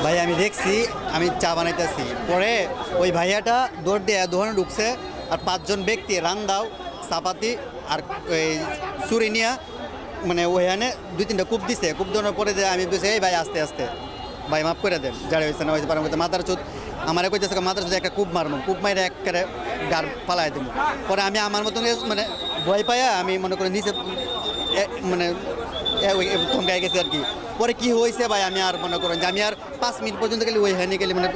ভাই আমি দেখছি, আমি চা বানাইতেছি, পরে ওই ভাইয়াটা দৌড় দিয়ে দোকানে ঢুকছে, আর 5 জন ব্যক্তি রান্দাও চাপাতি আর ওই চুরি নিয়ে মানে ওইখানে 2-3টা কূপ দিছে। কূপ দেওয়ার পরে যে আমি বলছি এই ভাই আস্তে আস্তে ভাই মাফ করে দেন, যারা হয়েছে না হয়েছে পারাম করতে মাথার চোদ আমার কইতেছে মাথার চোদ একটা কূপ মারবো, কূপ মাইরে একেবারে গাড় পালাই দেবো। পরে আমি আমার মতন মানে ভয় পাইয়া আমি মনে করি নিচে মানে থমকাই গেছে আর কি। পরে কি হয়েছে ভাই আমি আর মনে করেন যে আমি আর 5 মিনিট পর্যন্ত গেলে ওইখানে গেলে মানে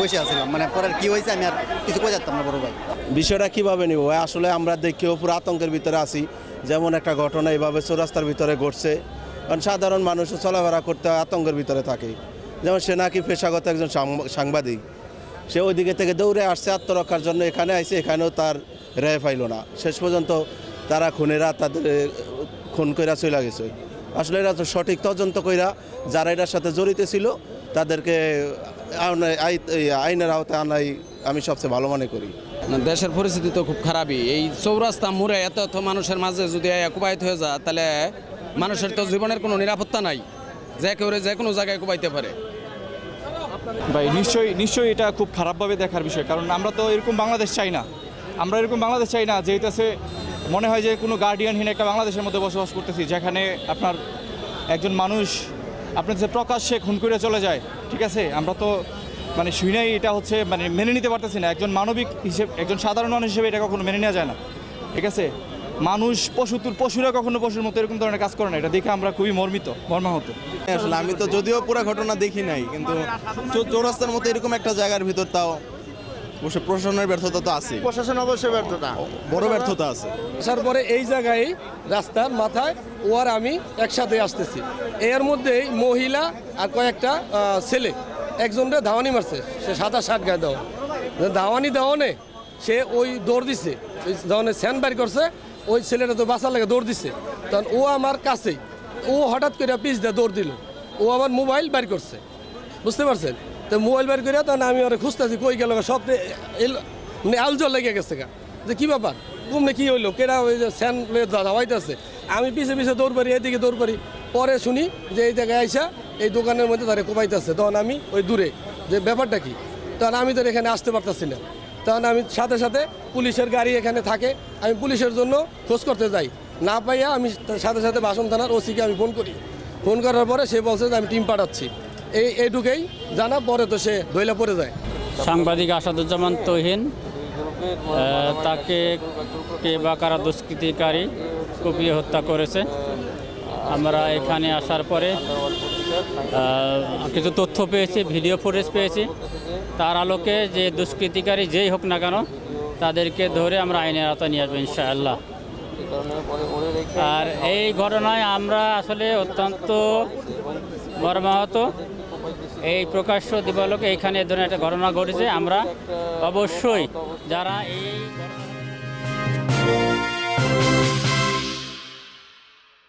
বসে আসছিলাম, মানে পরে কি হয়েছে আমি আর কিছু কই যেতাম না বড় ভাই। বিষয়টা কীভাবে নিব ভাই, আসলে আমরা দেখেও পুরো আতঙ্কের ভিতরে আছি। যেমন একটা ঘটনা এইভাবে চৌরাস্তার ভিতরে ঘটছে, কারণ সাধারণ মানুষও চলাফেরা করতে আতঙ্কের ভিতরে থাকে। যেমন সে নাকি পেশাগত একজন সাংবাদিক, সে ওই দিকে থেকে দৌড়ে আসছে আত্মরক্ষার জন্য, এখানে আইসে, এখানেও তার রেহাই পাইল না। শেষ পর্যন্ত তারা খুনেরা তাদের খুন কইরা চলে গেছে। আসলে এরা তো সঠিক তদন্ত কইরা যারা এটার সাথে জড়িত ছিল তাদেরকে আইনের আওতায় আনাই আমি সবচেয়ে ভালো মনে করি। দেশের পরিস্থিতি তো খুব খারাপই। এই চৌরাস্তা মোড়ে এত মানুষের মাঝে যদি কুবাইত হয়ে যায়, তাহলে মানুষের তো জীবনের কোনো নিরাপত্তা নাই, যে কেউ যে কোনো জায়গায় কুবাইতে পারে। ভাই নিশ্চয়ই এটা খুব খারাপভাবে দেখার বিষয়, কারণ আমরা তো এরকম বাংলাদেশ চাই না। আমরা এরকম বাংলাদেশ চাই না যেহেতু মনে হয় যে কোনো গার্ডিয়ানহীন একটা বাংলাদেশের মধ্যে বসবাস করতেছি, যেখানে আপনার একজন মানুষ আপনার যে প্রকাশ্যে খুন করে চলে যায়। ঠিক আছে, আমরা তো মানে শুনেই এটা হচ্ছে মানে মেনে নিতে পারতেছি না। একজন মানবিক হিসেবে, একজন সাধারণ মানুষ হিসেবে এটা কখনো মেনে নেওয়া যায় না। ঠিক আছে, মানুষ পশুরা কখনো পশুর মতো এরকম ধরনের কাজ করে না। এটা দেখে আমরা খুবই মর্মাহত। আসলে আমি তো যদিও পুরো ঘটনা দেখি নাই, কিন্তু চৌরাস্তার মতো এরকম একটা জায়গার ভিতর তাও অবশ্য প্রশাসনের ব্যর্থতা তো আছে, প্রশাসন অবশ্যই ব্যর্থতা, বড় ব্যর্থতা আছে। আসার পরে এই জায়গায় রাস্তার মাথায় ও আর আমি একসাথে আসতেছি, এর মধ্যেই মহিলা আর কয়েকটা ছেলে একজনটা ধাওয়ানি মারছে, সে সাদা শার্ট গায়ে দেওয়া ধাওয়ানি দেওয়ানে সে ওই দৌড় দিছে, ওই ধরনের স্যান বাইর করছে, ওই ছেলেটা তো বাঁচার লাগে দৌড় দিছে। তখন ও আমার কাছেই, ও হঠাৎ করে পিছ দিয়ে দৌড় দিল, ও আমার মোবাইল বাইর করছে, বুঝতে পারছেন? তো মোবাইল বের করে তখন আমি ওরা খুঁজতেছি কই গেল, সব মানে আলজল লেগে গেছে গা, যে কী ব্যাপার ঘুমনে কী হইলো, কেরা ওই যে স্যান ধাওয়াইতেছে। আমি পিছে পিছে দৌড় পারি, এদিকে দৌড় পারি, পরে শুনি যে এই জায়গায় আইসা এই দোকানের মধ্যে তারা কোপাইতেছে। তখন আমি ওই দূরে যে ব্যাপারটা কি, তখন আমি তো এখানে আসতে পারতেছি না। তখন আমি সাথে সাথে পুলিশের গাড়ি এখানে থাকে, আমি পুলিশের জন্য খোঁজ করতে যাই, না পাইয়া আমি সাথে সাথে বাসন থানার ওসিকে আমি ফোন করি। ফোন করার পরে সে বলছে যে আমি টিম পাঠাচ্ছি, এইটুকুই জানা, পরে তো সে ধইলা পড়ে যায়। সাংবাদিক আসাদুজ্জামান তহিন, তাকে কে বা কারা দুষ্কৃতিকারী কুপিয়ে হত্যা করেছে। আমরা এখানে আসার পরে কিছু তথ্য পেয়েছি, ভিডিও ফুটেজ পেয়েছি, তার আলোকে যে দুষ্কৃতিকারী যেই হোক না কেন তাদেরকে ধরে আমরা আইনের আওতায় নিয়ে আসবো ইনশাআল্লাহ। আর এই ঘটনায় আমরা আসলে অত্যন্ত মর্মাহত। এই প্রকাশ্য দিবালোকে এখানে এ ধরনের একটা ঘটনা ঘটেছে, আমরা অবশ্যই যারা এই